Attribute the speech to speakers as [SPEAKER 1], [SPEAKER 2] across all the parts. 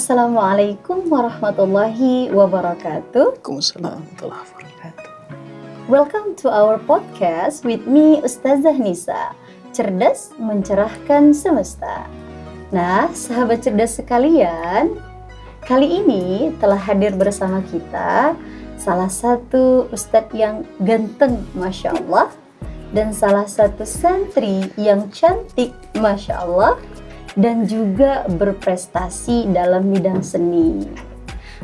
[SPEAKER 1] Assalamualaikum warahmatullahi wabarakatuh.
[SPEAKER 2] Waalaikumsalam warahmatullahi wabarakatuh.
[SPEAKER 1] Welcome to our podcast with me Ustazah Nisa. Cerdas mencerahkan semesta. Nah, sahabat cerdas sekalian, kali ini telah hadir bersama kita salah satu ustadz yang ganteng, Masya Allah, dan salah satu santri yang cantik, Masya Allah, dan juga berprestasi dalam bidang seni.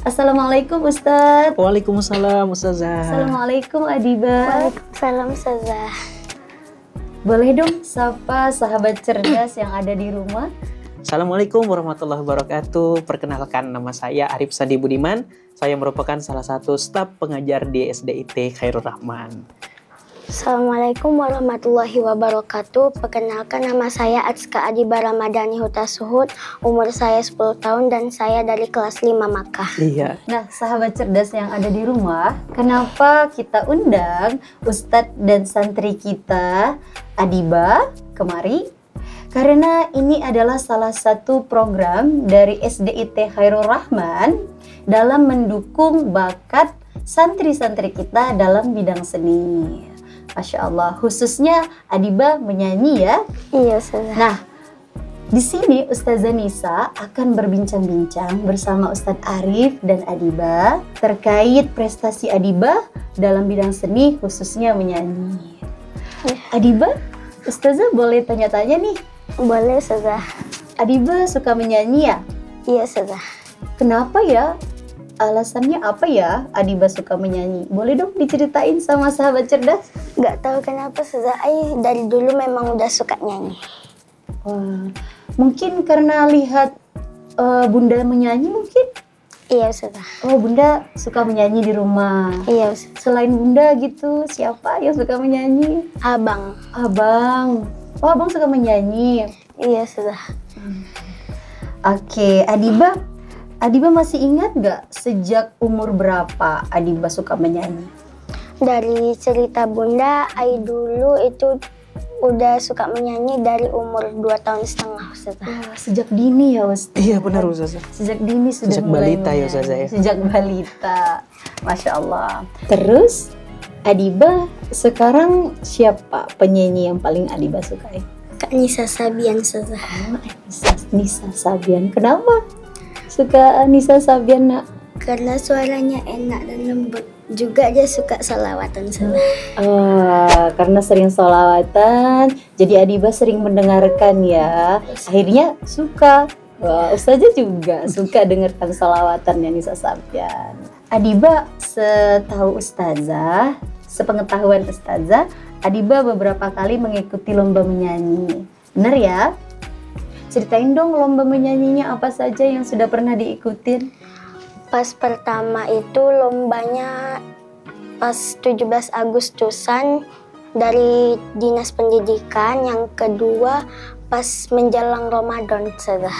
[SPEAKER 1] Assalamualaikum Ustadz.
[SPEAKER 2] Waalaikumsalam Ustazah.
[SPEAKER 1] Assalamualaikum Adiba.
[SPEAKER 3] Waalaikumsalam Ustazah.
[SPEAKER 1] Boleh dong sapa sahabat cerdas yang ada di rumah?
[SPEAKER 2] Assalamualaikum warahmatullahi wabarakatuh. Perkenalkan, nama saya Arif Sandi Budiman. Saya merupakan salah satu staf pengajar di SDIT Khairul Rahman.
[SPEAKER 3] Assalamualaikum warahmatullahi wabarakatuh. Perkenalkan, nama saya Atska Adiba Ramadhani Huta Suhud. Umur saya 10 tahun dan saya dari kelas 5 Makkah.
[SPEAKER 2] Iya.
[SPEAKER 1] Nah, sahabat cerdas yang ada di rumah, kenapa kita undang Ustadz dan santri kita Adiba kemari? Karena ini adalah salah satu program dari SDIT Khairul Rahman dalam mendukung bakat santri-santri kita dalam bidang seni. Masya Allah, khususnya Adiba menyanyi ya.
[SPEAKER 3] Iya Ustazah.
[SPEAKER 1] Nah, di sini Ustazah Nisa akan berbincang-bincang bersama Ustadz Arif dan Adiba terkait prestasi Adiba dalam bidang seni, khususnya menyanyi. Adiba, Ustazah boleh tanya-tanya nih.
[SPEAKER 3] Boleh Ustazah.
[SPEAKER 1] Adiba suka menyanyi ya?
[SPEAKER 3] Iya Ustazah.
[SPEAKER 1] Kenapa ya? Alasannya apa ya Adiba suka menyanyi? Boleh dong diceritain sama sahabat cerdas?
[SPEAKER 3] Gak tahu kenapa Ustazah, dari dulu memang udah suka nyanyi.
[SPEAKER 1] Wah, mungkin karena lihat Bunda menyanyi mungkin?
[SPEAKER 3] Iya Ustazah.
[SPEAKER 1] Oh, Bunda suka menyanyi di rumah.
[SPEAKER 3] Iya Ustazah.
[SPEAKER 1] Selain Bunda gitu, siapa yang suka menyanyi?
[SPEAKER 3] Abang.
[SPEAKER 1] Abang. Oh, Abang suka menyanyi.
[SPEAKER 3] Iya Ustazah.
[SPEAKER 1] Oke, Adiba masih ingat gak sejak umur berapa Adiba suka menyanyi?
[SPEAKER 3] Dari cerita Bunda, dulu itu udah suka menyanyi dari umur 2 tahun setengah Ustazah.
[SPEAKER 1] Wah, sejak dini ya Ustaz?
[SPEAKER 2] Iya benar Ustazah.
[SPEAKER 1] Sejak dini sudah
[SPEAKER 2] Sejak
[SPEAKER 1] mulai
[SPEAKER 2] balita ya,
[SPEAKER 1] menyanyi.
[SPEAKER 2] Ustazah, ya?
[SPEAKER 1] Sejak balita, Masya Allah. Terus Adiba sekarang siapa penyanyi yang paling Adiba sukai?
[SPEAKER 3] Kak Nisa Sabian Ustazah.
[SPEAKER 1] Nisa Sabian. Kenapa suka Nisa Sabian, Nak?
[SPEAKER 3] Karena suaranya enak dan lembut. Juga dia suka sholawatan Ustazah.
[SPEAKER 1] Karena sering sholawatan, jadi Adiba sering mendengarkan ya. Akhirnya suka. Wah, Ustazah juga suka dengarkan sholawatan Nisa Sabian. Adiba, setahu Ustazah, sepengetahuan Ustazah, Adiba beberapa kali mengikuti lomba menyanyi. Benar ya? Ceritain dong lomba menyanyinya apa saja yang sudah pernah diikutin.
[SPEAKER 3] Pas pertama itu lombanya pas 17 Agustusan dari Dinas Pendidikan. Yang kedua pas menjelang Ramadan Ustazah.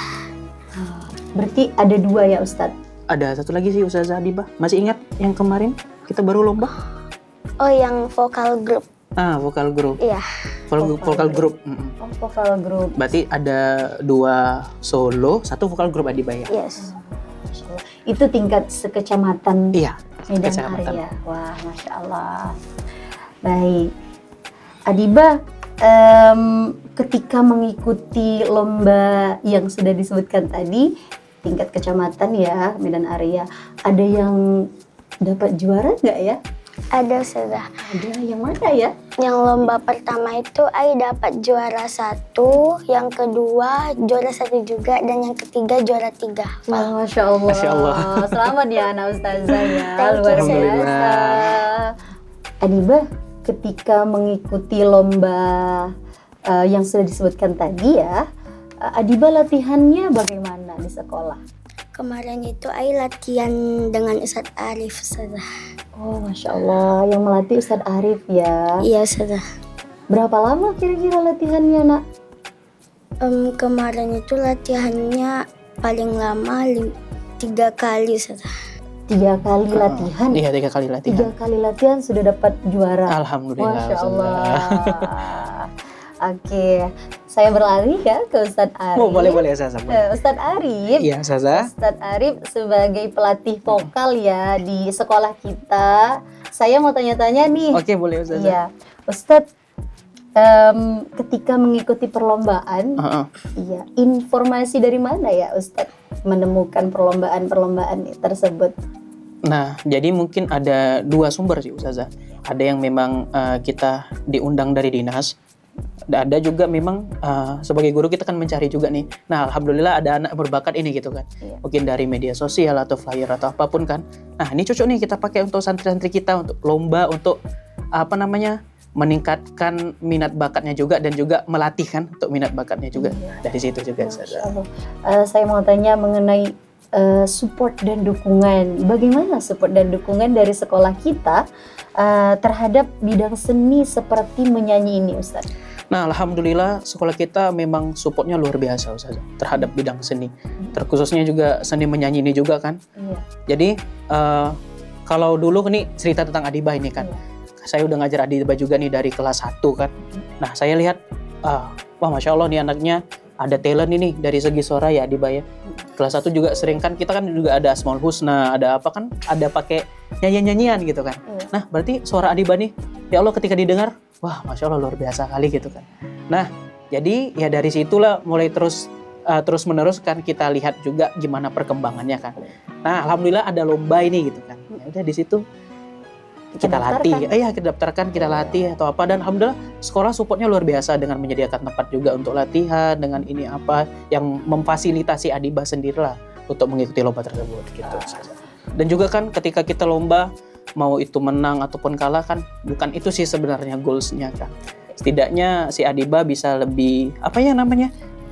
[SPEAKER 1] Berarti ada 2 ya Ustadz?
[SPEAKER 2] Ada satu lagi sih Ustazah Adiba. Masih ingat yang kemarin kita baru lomba?
[SPEAKER 3] Oh, yang vokal grup.
[SPEAKER 2] Vokal grup.
[SPEAKER 3] Iya.
[SPEAKER 2] Vokal grup.
[SPEAKER 1] Oh, vokal grup.
[SPEAKER 2] Berarti ada 2 solo, 1 vokal grup Adiba ya?
[SPEAKER 3] Yes.
[SPEAKER 1] Masya Allah. Itu tingkat sekecamatan
[SPEAKER 2] Iya.
[SPEAKER 1] Medan
[SPEAKER 2] Kecamatan.
[SPEAKER 1] Area. Wah, Masya Allah. Baik. Adiba, ketika mengikuti lomba yang sudah disebutkan tadi, tingkat kecamatan ya, Medan Area, ada yang dapat juara nggak ya?
[SPEAKER 3] Ada Ustazah.
[SPEAKER 1] Ada, yang mana ya?
[SPEAKER 3] Yang lomba pertama itu dapat juara 1, yang kedua juara 1 juga, dan yang ketiga juara 3.
[SPEAKER 1] Wah, Masya Allah.
[SPEAKER 2] Masya Allah.
[SPEAKER 1] Selamat ya anak Ustazah ya.
[SPEAKER 3] Thank you,
[SPEAKER 1] Luar
[SPEAKER 2] Ustazah.
[SPEAKER 1] biasa. Adiba, ketika mengikuti lomba yang sudah disebutkan tadi ya, Adiba latihannya bagaimana di sekolah?
[SPEAKER 3] Kemarin itu latihan dengan Ustadz Arif Ustazah.
[SPEAKER 1] Oh, Masya Allah, yang melatih Ustadz Arif ya.
[SPEAKER 3] Iya Ustazah.
[SPEAKER 1] Berapa lama kira-kira latihannya, Nak?
[SPEAKER 3] Kemarin itu latihannya paling lama 3 kali Ustazah.
[SPEAKER 1] 3 kali latihan?
[SPEAKER 2] Iya, 3 kali latihan.
[SPEAKER 1] 3 kali latihan sudah dapat juara.
[SPEAKER 2] Alhamdulillah.
[SPEAKER 1] Masya Allah. Oke, saya beralih ya ke Ustadz Arif.
[SPEAKER 2] Oh, boleh Ustazah.
[SPEAKER 1] Ustadz Arif.
[SPEAKER 2] Iya, Ustazah.
[SPEAKER 1] Ustadz Arif sebagai pelatih vokal ya di sekolah kita. Saya mau tanya-tanya nih.
[SPEAKER 2] Oke, boleh Ustazah.
[SPEAKER 1] Iya, Ustadz, ketika mengikuti perlombaan, iya, informasi dari mana ya Ustadz menemukan perlombaan tersebut?
[SPEAKER 2] Nah, jadi mungkin ada 2 sumber sih Ustazah. Ada yang memang kita diundang dari dinas. Ada juga memang sebagai guru kita kan mencari juga nih. Nah, alhamdulillah ada anak berbakat ini gitu kan.
[SPEAKER 1] Iya.
[SPEAKER 2] Mungkin dari media sosial atau flyer atau apapun kan. Nah, ini cocok nih kita pakai untuk santri-santri kita untuk lomba, untuk meningkatkan minat bakatnya juga dan juga melatih kan untuk minat bakatnya juga.
[SPEAKER 1] Iya.
[SPEAKER 2] Dari situ juga.
[SPEAKER 1] Saya mau tanya mengenai support dan dukungan. Bagaimana support dan dukungan dari sekolah kita terhadap bidang seni seperti menyanyi ini, Ustaz?
[SPEAKER 2] Nah, alhamdulillah sekolah kita memang supportnya luar biasa Ustaz terhadap bidang seni. Terkhususnya juga seni menyanyi ini juga kan.
[SPEAKER 1] Iya.
[SPEAKER 2] Jadi kalau dulu nih cerita tentang Adibah ini kan.
[SPEAKER 1] Iya.
[SPEAKER 2] Saya udah ngajar Adibah juga nih dari kelas 1 kan. Nah, saya lihat wah Masya Allah nih anaknya ada talent ini dari segi suara ya Adibah ya. Kelas 1 juga sering kan kita kan juga ada Asmaul Husna, ada apa kan, ada pakai nyanyian-nyanyian gitu kan. Nah, berarti suara Adibah nih, ya Allah ketika didengar, wah Masya Allah luar biasa kali gitu kan. Nah, jadi ya dari situlah mulai terus menerus kan kita lihat juga gimana perkembangannya kan. Nah, alhamdulillah ada lomba ini gitu kan. Ya udah di situ kita latih, kita daftarkan, kita latih atau apa, dan alhamdulillah sekolah supportnya luar biasa dengan menyediakan tempat juga untuk latihan, dengan ini apa yang memfasilitasi Adibah sendirilah untuk mengikuti lomba tersebut gitu. Dan juga kan ketika kita lomba mau itu menang ataupun kalah kan bukan itu sih sebenarnya goalsnya kan. Setidaknya si Adibah bisa lebih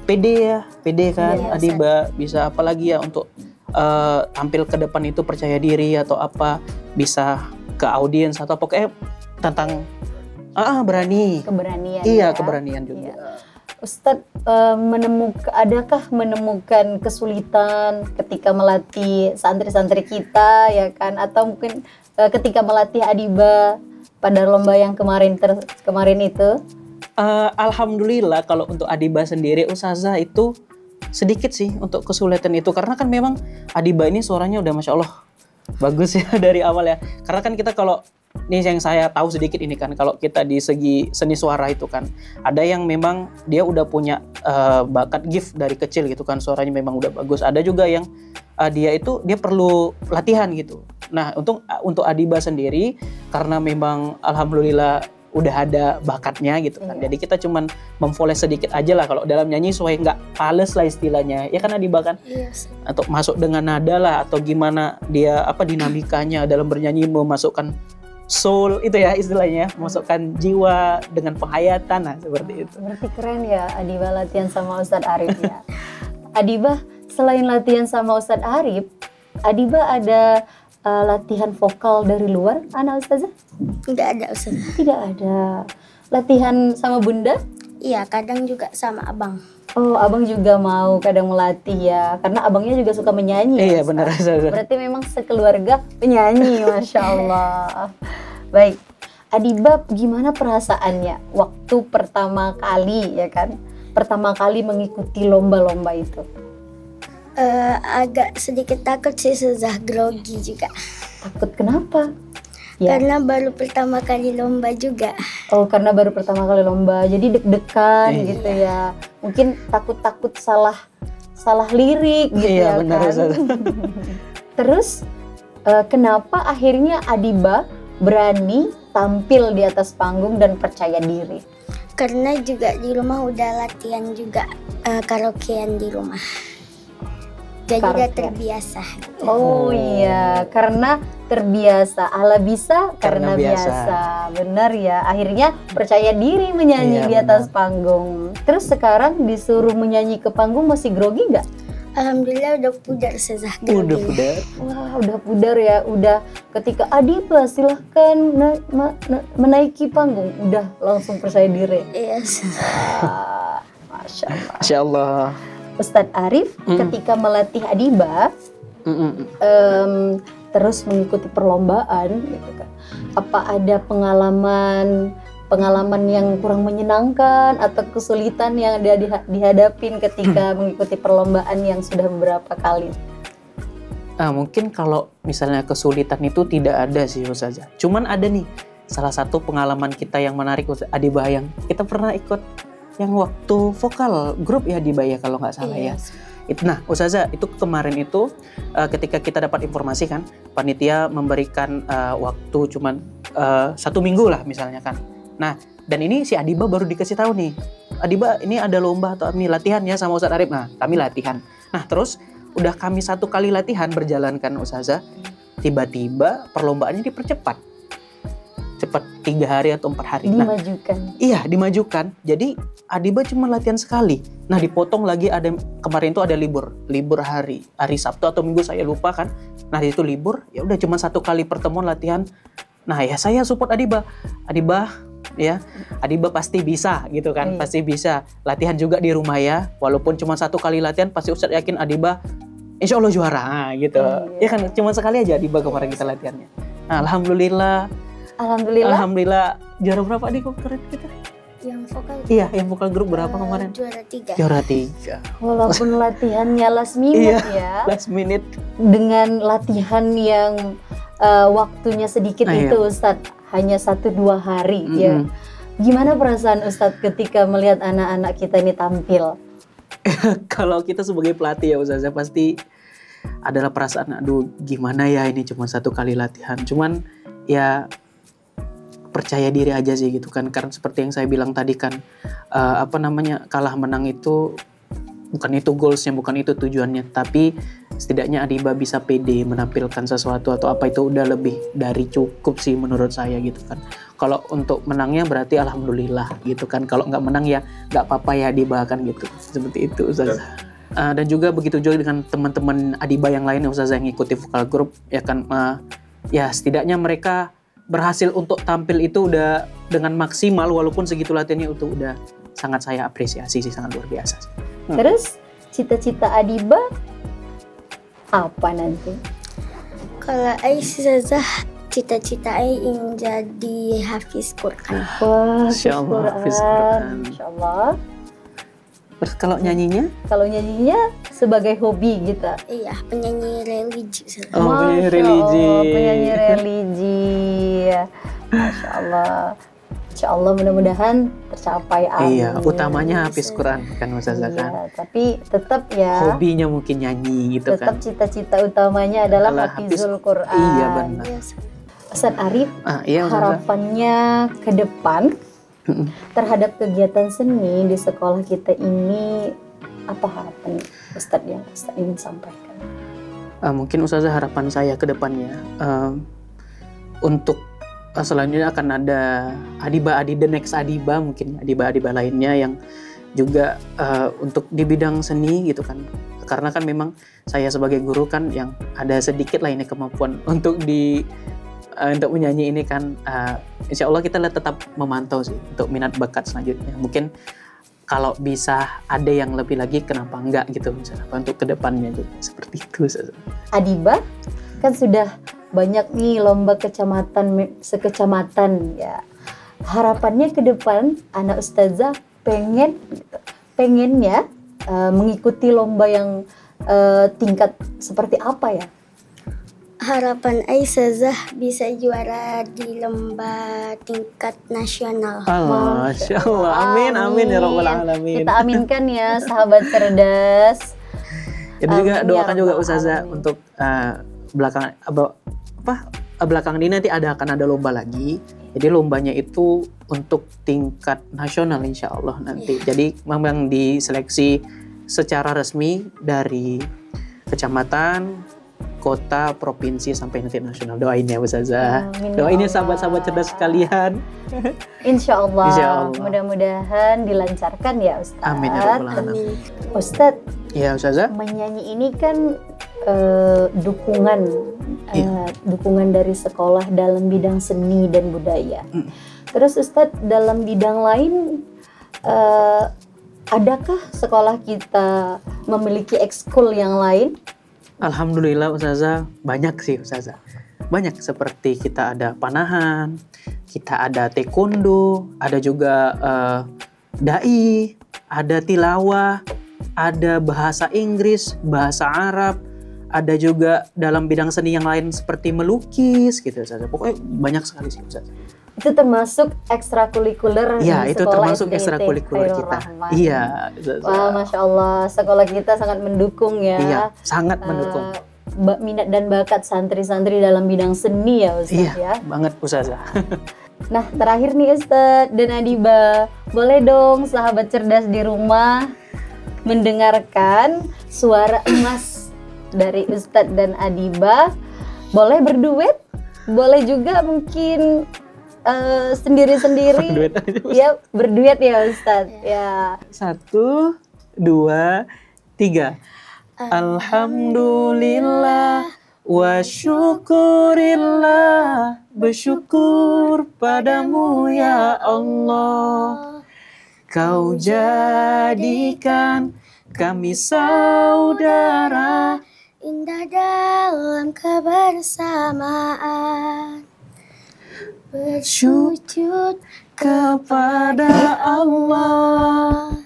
[SPEAKER 2] pede kan. Iya, Adibah bisa apalagi ya untuk tampil ke depan itu percaya diri atau apa, bisa ke audiens atau pokoknya tentang berani.
[SPEAKER 1] Keberanian.
[SPEAKER 2] Iya,
[SPEAKER 1] ya?
[SPEAKER 2] keberanian juga.
[SPEAKER 1] Iya. Ustadz, adakah menemukan kesulitan ketika melatih santri-santri kita ya kan, atau mungkin ketika melatih Adibah pada lomba yang kemarin itu?
[SPEAKER 2] Alhamdulillah kalau untuk Adibah sendiri Ustazah itu sedikit sih untuk kesulitan itu, karena kan memang Adibah ini suaranya udah Masya Allah bagus ya dari awal ya. Karena kan kita kalau ini yang saya tahu sedikit ini kan, kalau kita di segi seni suara itu kan ada yang memang dia udah punya bakat gift dari kecil gitu kan, suaranya memang udah bagus. Ada juga yang dia perlu latihan gitu. Nah, untuk Adibah sendiri karena memang alhamdulillah udah ada bakatnya gitu kan. Jadi kita cuman memfoles sedikit aja lah kalau dalam nyanyi supaya nggak pales lah istilahnya. Ya kan Adibah kan?
[SPEAKER 3] Yes.
[SPEAKER 2] Atau masuk dengan nada lah atau gimana dia dinamikanya dalam bernyanyi, memasukkan soul itu ya istilahnya, memasukkan jiwa dengan penghayatan, nah seperti itu.
[SPEAKER 1] Berarti keren ya Adibah latihan sama Ustadz Arif ya. Adibah selain latihan sama Ustadz Arif, Adibah ada latihan vokal dari luar anak Ustazah?
[SPEAKER 3] Nggak ada Ustaz.
[SPEAKER 1] Tidak ada. Latihan sama Bunda?
[SPEAKER 3] Iya, kadang juga sama abang.
[SPEAKER 1] Oh, abang juga mau kadang melatih ya, karena abangnya juga suka menyanyi.
[SPEAKER 2] Iya,
[SPEAKER 1] ya,
[SPEAKER 2] benar.
[SPEAKER 1] Berarti memang sekeluarga penyanyi, Masya Allah. Baik, Adibah gimana perasaannya waktu pertama kali ya kan? Pertama kali mengikuti lomba-lomba itu?
[SPEAKER 3] Agak sedikit takut sih, Ustazah, grogi juga.
[SPEAKER 1] Takut kenapa? Ya.
[SPEAKER 3] Karena baru pertama kali lomba juga.
[SPEAKER 1] Oh, karena baru pertama kali lomba, jadi deg-degan gitu ya. Mungkin takut salah lirik gitu ya
[SPEAKER 2] benar,
[SPEAKER 1] kan. Terus kenapa akhirnya Adibah berani tampil di atas panggung dan percaya diri?
[SPEAKER 3] Karena juga di rumah udah latihan juga karaokean di rumah. Jadi udah terbiasa.
[SPEAKER 1] Oh iya, karena terbiasa. Allah bisa karena biasa. Benar ya. Akhirnya percaya diri menyanyi di atas panggung. Terus sekarang disuruh menyanyi ke panggung masih grogi nggak?
[SPEAKER 3] Alhamdulillah udah pudar Ustazah.
[SPEAKER 2] Udah pudar.
[SPEAKER 1] Wah, udah pudar ya. Udah ketika Adibah silahkan menaiki panggung, udah langsung percaya diri.
[SPEAKER 3] Iya.
[SPEAKER 1] Masya Allah.
[SPEAKER 2] Masya Allah.
[SPEAKER 1] Ustadz Arif ketika melatih Adibah terus mengikuti perlombaan gitu kan, apa ada pengalaman pengalaman yang kurang menyenangkan atau kesulitan yang dia dihadapin ketika mengikuti perlombaan yang sudah beberapa kali?
[SPEAKER 2] Mungkin kalau misalnya kesulitan itu tidak ada sih Ustazah. Cuman ada nih salah satu pengalaman kita yang menarik Adibah, yang kita pernah ikut yang waktu vokal grup ya Adibah ya kalau nggak salah ya. Nah Ustazah, itu kemarin itu ketika kita dapat informasi kan, panitia memberikan waktu cuman 1 minggu lah misalnya kan. Nah, dan ini si Adibah baru dikasih tahu nih, Adibah ini ada lomba atau ini latihan ya sama Ustadz Arif. Nah, kami latihan. Nah, terus udah kami 1 kali latihan berjalankan Ustazah, tiba-tiba perlombaannya dipercepat. Cepat 3 hari atau 4 hari.
[SPEAKER 1] Dimajukan.
[SPEAKER 2] Nah, iya, dimajukan. Jadi Adibah cuma latihan sekali. Nah, dipotong lagi, ada kemarin itu ada libur hari Sabtu atau Minggu saya lupa kan. Nah, itu libur, ya udah cuma 1 kali pertemuan latihan. Nah, ya saya support Adibah ya, Adibah pasti bisa gitu kan, pasti bisa latihan juga di rumah ya, walaupun cuma 1 kali latihan pasti Ustadz yakin Adibah insya Allah juara gitu. Ya kan, cuma sekali aja Adibah kemarin kita latihannya. Nah, Alhamdulillah juara berapa nih kemarin kita?
[SPEAKER 3] Yang vokal.
[SPEAKER 2] Iya, yang vokal grup berapa kemarin?
[SPEAKER 3] Juara 3.
[SPEAKER 1] Walaupun latihannya last minute ya.
[SPEAKER 2] Last minute.
[SPEAKER 1] Dengan latihan yang waktunya sedikit itu Ustadz, hanya 1-2 hari ya. Gimana perasaan Ustadz ketika melihat anak-anak kita ini tampil?
[SPEAKER 2] Kalau kita sebagai pelatih ya Ustazah, pasti adalah perasaan aduh gimana ya, ini cuma 1 kali latihan. Cuman ya percaya diri aja sih gitu kan, karena seperti yang saya bilang tadi kan, kalah menang itu bukan itu goalsnya, bukan itu tujuannya, tapi setidaknya Adibah bisa pede menampilkan sesuatu atau apa, itu udah lebih dari cukup sih menurut saya gitu kan. Kalau untuk menangnya berarti alhamdulillah gitu kan, kalau nggak menang ya nggak apa-apa ya Adibah kan gitu, seperti itu Ustazah. Dan juga begitu juga dengan teman-teman Adibah yang lain Ustazah yang ikuti vokal group ya kan, ya setidaknya mereka berhasil untuk tampil itu udah dengan maksimal, walaupun segitu latihannya itu udah sangat saya apresiasi sih, sangat luar biasa sih.
[SPEAKER 1] Terus cita-cita Adibah apa nanti?
[SPEAKER 3] Kalau Ustazah, cita-cita ingin jadi hafiz Quran.
[SPEAKER 1] Wah,
[SPEAKER 2] hafiz Quran.
[SPEAKER 1] Insyaallah.
[SPEAKER 2] Terus kalau nyanyinya?
[SPEAKER 1] Kalau nyanyinya sebagai hobi gitu.
[SPEAKER 3] Iya, penyanyi religi.
[SPEAKER 2] Penyanyi religi.
[SPEAKER 1] Penyanyi religi. Masya Allah. Insya Allah mudah-mudahan tercapai.
[SPEAKER 2] Iya, utamanya hafiz Quran kan Ustazah kan.
[SPEAKER 1] Iya, tapi tetap ya.
[SPEAKER 2] Hobinya mungkin nyanyi gitu
[SPEAKER 1] tetap
[SPEAKER 2] kan.
[SPEAKER 1] Tetap cita-cita utamanya adalah hafizul Quran.
[SPEAKER 2] Iya benar.
[SPEAKER 1] Ustadz Arif,
[SPEAKER 2] iya,
[SPEAKER 1] harapannya ke depan terhadap kegiatan seni di sekolah kita ini, apa harapan Ustadz yang Ustadz ingin sampaikan?
[SPEAKER 2] Mungkin Ustazah harapan saya ke depannya untuk selanjutnya akan ada Adibah the next Adibah, mungkin Adibah lainnya yang juga untuk di bidang seni gitu kan, karena kan memang saya sebagai guru kan yang ada sedikit lah ini kemampuan untuk untuk menyanyi ini kan, insya Allah kita tetap memantau sih untuk minat bakat selanjutnya. Mungkin kalau bisa ada yang lebih lagi kenapa enggak gitu misalnya untuk kedepannya juga seperti itu.
[SPEAKER 1] Adibah kan sudah banyak nih lomba sekecamatan ya. Harapannya ke depan anak Ustazah pengennya mengikuti lomba yang tingkat seperti apa ya?
[SPEAKER 3] Harapan Ustazah bisa juara di lomba tingkat nasional.
[SPEAKER 2] Masya Allah, amin ya Rabbal Alamin.
[SPEAKER 1] Kita aminkan ya sahabat cerdas.
[SPEAKER 2] Itu juga doakan juga Ustazah untuk belakangan ini nanti akan ada lomba lagi. Jadi lombanya itu untuk tingkat nasional insya Allah nanti. Jadi memang diseleksi secara resmi dari kecamatan, kota, provinsi sampai nanti nasional. Doain ya Ustazah. Doain ya sahabat-sahabat cerdas sekalian.
[SPEAKER 1] Insya Allah. Mudah-mudahan dilancarkan ya Ustadz.
[SPEAKER 2] Amin ya Rabbal Alamin.
[SPEAKER 1] Ustadz,
[SPEAKER 2] ya Ustazah.
[SPEAKER 1] Menyanyi ini kan dukungan dari sekolah dalam bidang seni dan budaya. Terus Ustadz, dalam bidang lain adakah sekolah kita memiliki ekskul yang lain?
[SPEAKER 2] Alhamdulillah Ustazah, banyak sih Ustazah. Banyak, seperti kita ada panahan, kita ada taekwondo, ada juga dai, ada tilawah, ada bahasa Inggris, bahasa Arab, ada juga dalam bidang seni yang lain seperti melukis gitu Ustazah. Pokoknya banyak sekali sih Ustazah.
[SPEAKER 1] Itu termasuk ekstrakurikuler
[SPEAKER 2] Iya,
[SPEAKER 1] di
[SPEAKER 2] itu
[SPEAKER 1] sekolah
[SPEAKER 2] termasuk
[SPEAKER 1] SDIT
[SPEAKER 2] ekstrakurikuler
[SPEAKER 1] Khairul
[SPEAKER 2] kita.
[SPEAKER 1] Rahman.
[SPEAKER 2] Iya.
[SPEAKER 1] Wah, Masya Allah, sekolah kita sangat mendukung ya.
[SPEAKER 2] Iya, sangat mendukung.
[SPEAKER 1] Minat dan bakat santri-santri dalam bidang seni ya Ustaz
[SPEAKER 2] Iya,
[SPEAKER 1] ya.
[SPEAKER 2] banget Ustazah.
[SPEAKER 1] Nah, terakhir nih Ustaz dan Adiba, boleh dong sahabat cerdas di rumah mendengarkan suara emas dari Ustadz dan Adiba. Boleh berduet, boleh juga mungkin sendiri-sendiri.
[SPEAKER 2] Berduet aja, Ustaz.
[SPEAKER 1] Ya, berduet ya Ustadz. Ya.
[SPEAKER 2] 1, 2, 3. Alhamdulillah wa syukurillah, bersyukur padamu ya Allah. Kau jadikan kami saudara,
[SPEAKER 3] Indah dalam kebersamaan, bersujud
[SPEAKER 2] kepada Allah,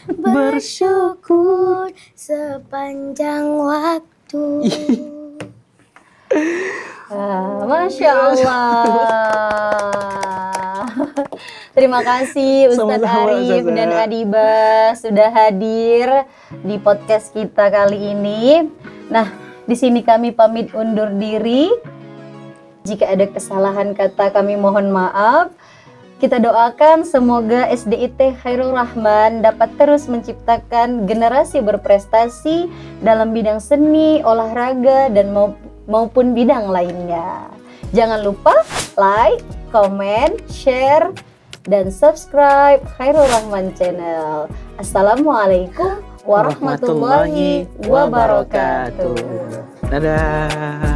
[SPEAKER 3] bersyukur sepanjang waktu.
[SPEAKER 1] Masya Allah. Terima kasih Ustadz
[SPEAKER 2] Sama-sama,
[SPEAKER 1] Arif
[SPEAKER 2] Ustazah.
[SPEAKER 1] dan Adiba sudah hadir di podcast kita kali ini. Nah, di sini kami pamit undur diri. Jika ada kesalahan kata kami mohon maaf. Kita doakan semoga SDIT Khairul Rahman dapat terus menciptakan generasi berprestasi dalam bidang seni, olahraga, dan maupun bidang lainnya. Jangan lupa like, comment, share, dan subscribe Khairul Rahman Channel. Assalamualaikum warahmatullahi wabarakatuh.
[SPEAKER 2] Dadah.